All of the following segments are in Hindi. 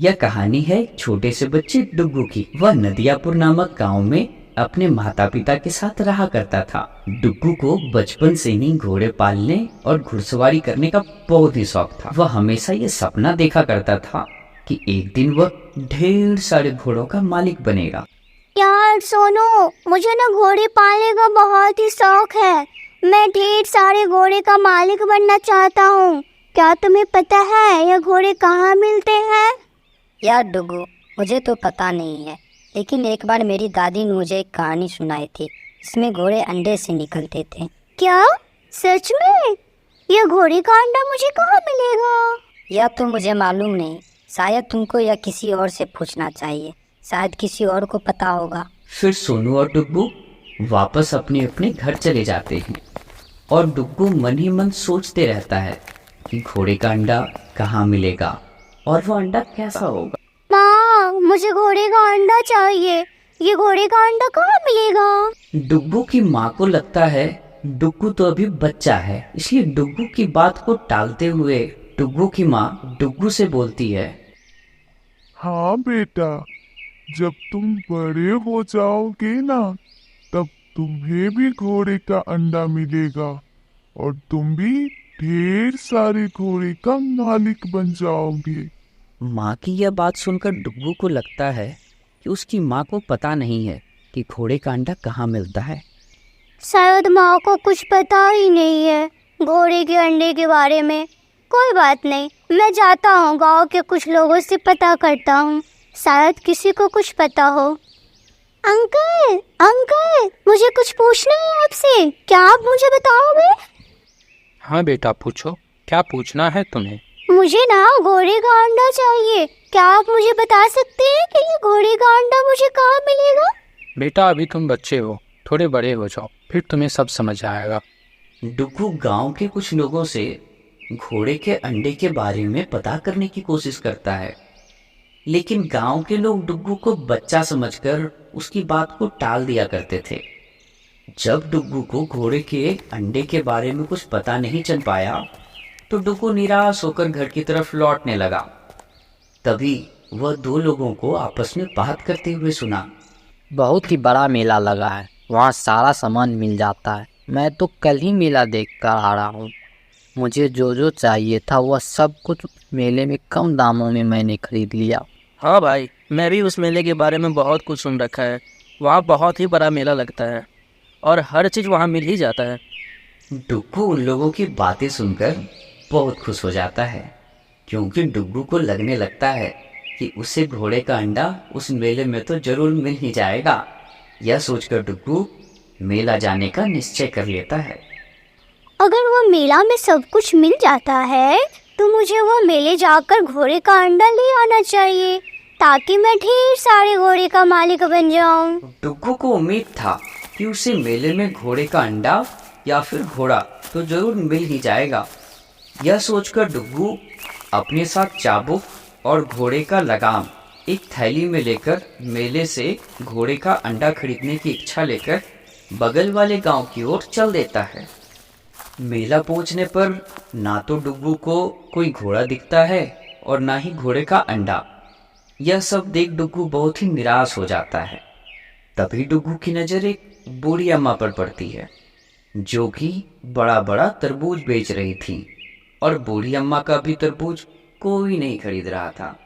यह कहानी है एक छोटे से बच्चे डुग्गू की। वह नदियापुर नामक गांव में अपने माता पिता के साथ रहा करता था। डुग्गू को बचपन से ही घोड़े पालने और घुड़सवारी करने का बहुत ही शौक था। वह हमेशा ये सपना देखा करता था कि एक दिन वह ढेर सारे घोड़ों का मालिक बनेगा। यार सोनू, मुझे ना घोड़े पालने का बहुत ही शौक है। मैं ढेर सारे घोड़े का मालिक बनना चाहता हूँ। क्या तुम्हें पता है ये घोड़े कहाँ मिलते हैं? यार डुगू, मुझे तो पता नहीं है, लेकिन एक बार मेरी दादी ने मुझे एक कहानी सुनाई थी। इसमें घोड़े अंडे से निकलते थे। क्या सच में? ये घोड़े का अंडा मुझे कहाँ मिलेगा? यह तो मुझे मालूम नहीं, शायद तुमको या किसी और से पूछना चाहिए, शायद किसी और को पता होगा। फिर सोनू और डुग्गू वापस अपने अपने घर चले जाते हैं और डुग्गू मन ही मन सोचते रहता है कि घोड़े का अंडा कहाँ मिलेगा और वो अंडा कैसा होगा। माँ, मुझे घोड़े का अंडा चाहिए। ये घोड़े का अंडा कहाँ मिलेगा? डुग्गू की माँ को लगता है डुग्गू तो अभी बच्चा है, इसलिए डुग्गू की बात को टालते हुए डुग्गू की माँ डुग्गू से बोलती है, हाँ बेटा, जब तुम बड़े हो जाओगे ना, तब तुम्हें भी घोड़े का अंडा मिलेगा और तुम भी ढेर सारे घोड़े का मालिक बन जाओगे। माँ की यह बात सुनकर डुग्गू को लगता है कि उसकी माँ को पता नहीं है कि घोड़े का अंडा कहाँ मिलता है। शायद माँ को कुछ पता ही नहीं है घोड़े के अंडे के बारे में। कोई बात नहीं, मैं जाता हूँ, गांव के कुछ लोगों से पता करता हूँ, शायद किसी को कुछ पता हो। अंकल अंकल, मुझे कुछ पूछना है आपसे, क्या आप मुझे बताओगे? हाँ बेटा, पूछो, क्या पूछना है तुम्हें? मुझे ना घोड़े का अंडा चाहिए। क्या आप मुझे बता सकते हैं कि ये घोड़े का अंडा मुझे कहाँ मिलेगा? बेटा, अभी तुम बच्चे हो, थोड़े बड़े हो जाओ, फिर तुम्हें सब समझ आएगा। डुग्गू गांव के कुछ लोगों से घोड़े के अंडे के बारे में पता करने की कोशिश करता है, लेकिन गांव के लोग डुग्गू को बच्चा समझकर उसकी बात को टाल दिया करते थे। जब डुग्गू को घोड़े के अंडे के बारे में कुछ पता नहीं चल पाया तो डुग्गू निराश होकर घर की तरफ लौटने लगा। तभी वह दो लोगों को आपस में बात करते हुए सुना। बहुत ही बड़ा मेला लगा है, वहाँ सारा सामान मिल जाता है। मैं तो कल ही मेला देख कर आ रहा हूँ। मुझे जो जो चाहिए था वह सब कुछ मेले में कम दामों में मैंने खरीद लिया। हाँ भाई, मैं भी उस मेले के बारे में बहुत कुछ सुन रखा है। वहाँ बहुत ही बड़ा मेला लगता है और हर चीज़ वहाँ मिल ही जाता है। डुग्गू उन लोगों की बातें सुनकर बहुत खुश हो जाता है, क्योंकि डुग्गू को लगने लगता है कि उसे घोड़े का अंडा उस मेले में तो जरूर मिल ही जाएगा। यह सोचकर डुग्गू मेला जाने का निश्चय कर लेता है। अगर वो मेला में सब कुछ मिल जाता है तो मुझे वो मेले जाकर घोड़े का अंडा ले आना चाहिए, ताकि मैं ढेर सारे घोड़े का मालिक बन जाऊं। डुग्गू को उम्मीद था कि उसे मेले में घोड़े का अंडा या फिर घोड़ा तो जरूर मिल ही जाएगा। यह सोचकर डुग्गू अपने साथ चाबुक और घोड़े का लगाम एक थैली में लेकर मेले से घोड़े का अंडा खरीदने की इच्छा लेकर बगल वाले गांव की ओर चल देता है। मेला पहुंचने पर ना तो डुग्गू को कोई घोड़ा दिखता है और ना ही घोड़े का अंडा। यह सब देख डुग्गू बहुत ही निराश हो जाता है। तभी डुग्गू की नज़र एक बूढ़ी अम्मा पर पड़ती है, जो कि बड़ा बड़ा तरबूज बेच रही थी, और बूढ़ी अम्मा का भी तरबूज कोई नहीं खरीद रहा था।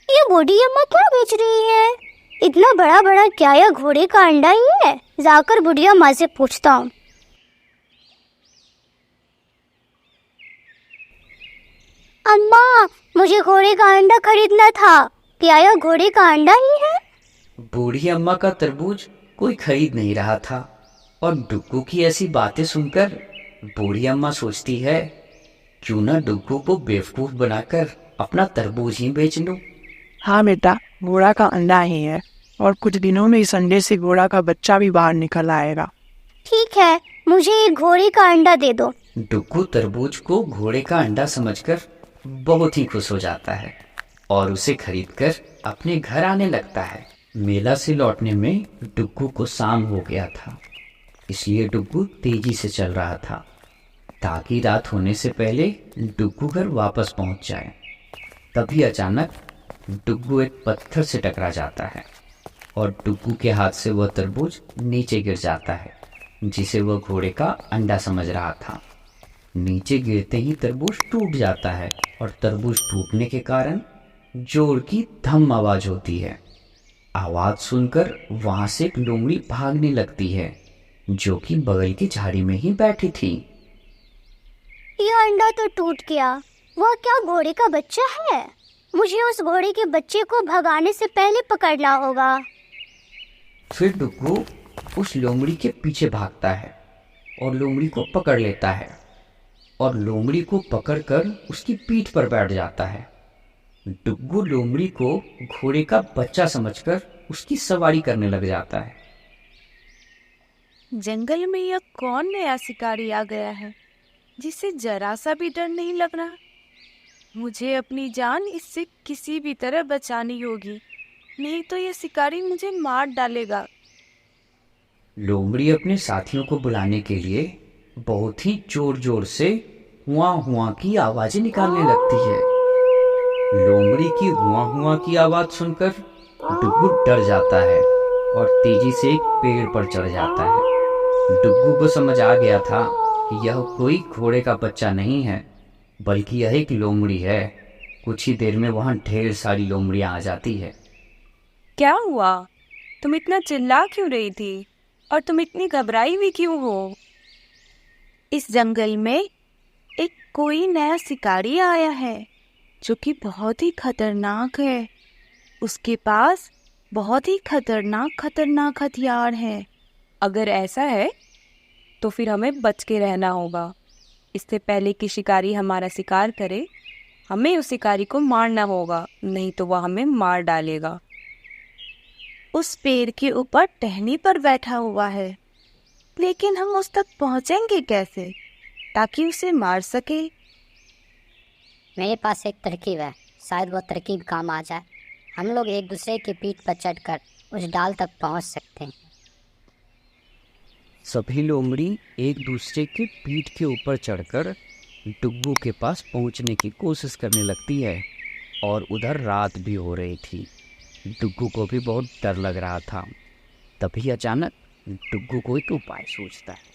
ये बूढ़ी अम्मा क्या बेच रही है? इतना बड़ा बड़ा क्या यह घोड़े का अंडा ही है? जाकर बूढ़ी अम्मा से पूछता हूँ। अम्मा, मुझे घोड़े का अंडा खरीदना था, क्या यह घोड़े का अंडा ही है? बूढ़ी अम्मा का तरबूज कोई खरीद नहीं रहा था, और डुग्गू की ऐसी बातें सुनकर बूढ़ी अम्मा सोचती है, क्यों ना डुग्गू को बेवकूफ बनाकर अपना तरबूज ही बेच लूं। हाँ बेटा, घोड़ा का अंडा ही है और कुछ दिनों में इस अंडे से घोड़ा का बच्चा भी बाहर निकल आएगा। ठीक है, मुझे एक घोड़े का अंडा दे दो। डुग्गू तरबूज को घोड़े का अंडा समझकर बहुत ही खुश हो जाता है और उसे खरीदकर अपने घर आने लगता है। मेला से लौटने में डुग्गू को शाम हो गया था, इसलिए डुग्गू तेजी से चल रहा था ताकि रात होने से पहले डुग्गू घर वापस पहुंच जाए। तभी अचानक डुग्गू एक पत्थर से टकरा जाता है और डुग्गू के हाथ से वह तरबूज नीचे गिर जाता है, जिसे वह घोड़े का अंडा समझ रहा था। नीचे गिरते ही तरबूज टूट जाता है और तरबूज टूटने के कारण जोर की धम आवाज होती है। आवाज सुनकर वहां से एक लोमड़ी भागने लगती है, जो कि बगल की झाड़ी में ही बैठी थी। ये अंडा तो टूट गया। वह क्या घोड़े का बच्चा है? मुझे उस घोड़े के बच्चे को भगाने से पहले पकड़ना होगा। फिर डुग्गू उस लोमड़ी के पीछे भागता है और लोमड़ी को पकड़ लेता है और लोमड़ी को पकड़कर उसकी पीठ पर बैठ जाता है। डुग्गू लोमड़ी को घोड़े का बच्चा समझकर उसकी सवारी करने लग जाता है। जंगल में यह कौन नया शिकारी आ गया है जिसे जरा सा भी डर नहीं लग रहा? मुझे अपनी जान इससे किसी भी तरह बचानी होगी, नहीं तो यह शिकारी मुझे मार डालेगा। लोमड़ी अपने साथियों को बुलाने के लिए बहुत ही जोर जोर से हुआ हुआ की आवाजें निकालने लगती है। लोमड़ी की हुआ हुआ की आवाज सुनकर डुग्गू डर जाता है और तेजी से एक पेड़ पर चढ़ जाता है। डुग्गू को समझ आ गया था कि यह कोई घोड़े का बच्चा नहीं है, बल्कि यह एक लोमड़ी है। कुछ ही देर में वहां ढेर सारी लोमड़ियां आ जाती है। क्या हुआ? तुम इतना चिल्ला क्यों रही थी? और तुम इतनी घबराई भी क्यों हो? इस जंगल में एक कोई नया शिकारी आया है जो कि बहुत ही खतरनाक है। उसके पास बहुत ही खतरनाक हथियार हैं। अगर ऐसा है तो फिर हमें बच के रहना होगा। इससे पहले कि शिकारी हमारा शिकार करे, हमें उस शिकारी को मारना होगा, नहीं तो वह हमें मार डालेगा। उस पेड़ के ऊपर टहनी पर बैठा हुआ है, लेकिन हम उस तक पहुंचेंगे कैसे ताकि उसे मार सके? मेरे पास एक तरकीब है, शायद वह तरकीब काम आ जाए। हम लोग एक दूसरे की पीठ पर चढ़कर उस डाल तक पहुंच सकते हैं। सभी लोमड़ी एक दूसरे के पीठ के ऊपर चढ़कर डुग्गू के पास पहुंचने की कोशिश करने लगती है और उधर रात भी हो रही थी। डुग्गू को भी बहुत डर लग रहा था। तभी अचानक डुग्गू को एक उपाय सोचता है।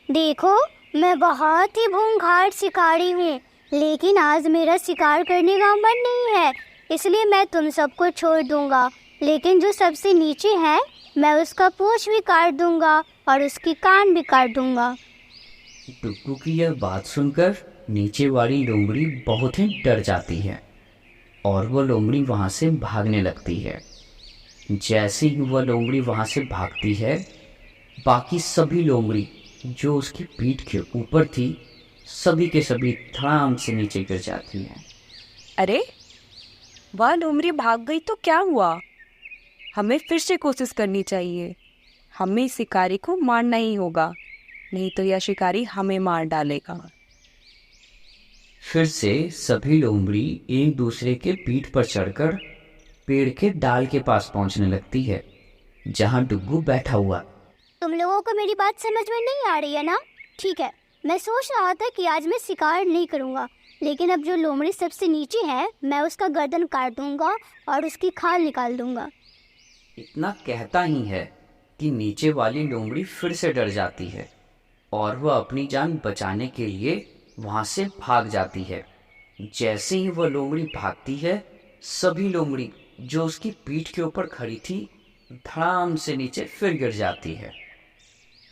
देखो, मैं बहुत ही भूंखार शिकारी हूँ, लेकिन आज मेरा शिकार करने का मन नहीं है, इसलिए मैं तुम सबको छोड़ दूंगा। लेकिन जो सबसे नीचे है, मैं उसका पूंछ भी काट दूंगा और उसकी कान भी काट दूंगा। डुग्गू की यह बात सुनकर नीचे वाली लोमड़ी बहुत ही डर जाती है और वह लोमड़ी वहाँ से भागने लगती है। जैसे ही वह लोमड़ी वहाँ से भागती है, बाकी सभी लोमड़ी जो उसकी पीठ के ऊपर थी, सभी के सभी धड़ाम से नीचे गिर जाती हैं। अरे, वह लोमड़ी भाग गई तो क्या हुआ? हमें फिर से कोशिश करनी चाहिए। हमें इस शिकारी को मारना ही होगा, नहीं तो यह शिकारी हमें मार डालेगा। फिर से सभी लोमड़ी एक दूसरे के पीठ पर चढ़कर पेड़ के डाल के पास पहुंचने लगती है, जहां डुग्गू बैठा हुआ। तुम लोगों को मेरी बात समझ में नहीं आ रही है ना? ठीक है, मैं सोच रहा था कि आज मैं शिकार नहीं करूंगा, लेकिन अब जो लोमड़ी सबसे नीचे है, मैं उसका गर्दन काट दूंगा और उसकी खाल निकाल दूंगा। इतना कहता ही है कि नीचे वाली लोमड़ी फिर से डर जाती है और वह अपनी जान बचाने के लिए वहां से भाग जाती है। जैसे ही वह लोमड़ी भागती है, सभी लोमड़ी जो उसकी पीठ के ऊपर खड़ी थी, धड़ाम से नीचे फिर गिर जाती है।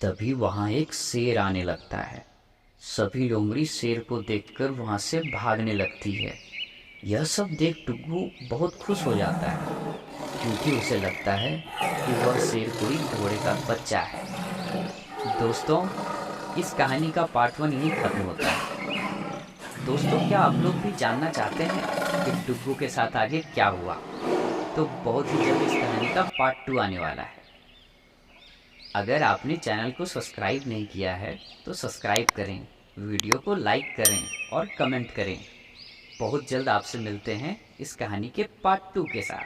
तभी वहां एक शेर आने लगता है। सभी लोमड़ी शेर को देखकर वहां से भागने लगती है। यह सब देख डुग्गू बहुत खुश हो जाता है, क्योंकि उसे लगता है कि वह शेर कोई घोड़े का बच्चा है। दोस्तों, इस कहानी का पार्ट 1 यहीं खत्म होता है। दोस्तों, क्या आप लोग भी जानना चाहते हैं कि डुग्गू के साथ आगे क्या हुआ? तो बहुत ही जल्द इस कहानी का पार्ट 2 आने वाला है। अगर आपने चैनल को सब्सक्राइब नहीं किया है तो सब्सक्राइब करें, वीडियो को लाइक करें और कमेंट करें। बहुत जल्द आपसे मिलते हैं इस कहानी के पार्ट 2 के साथ।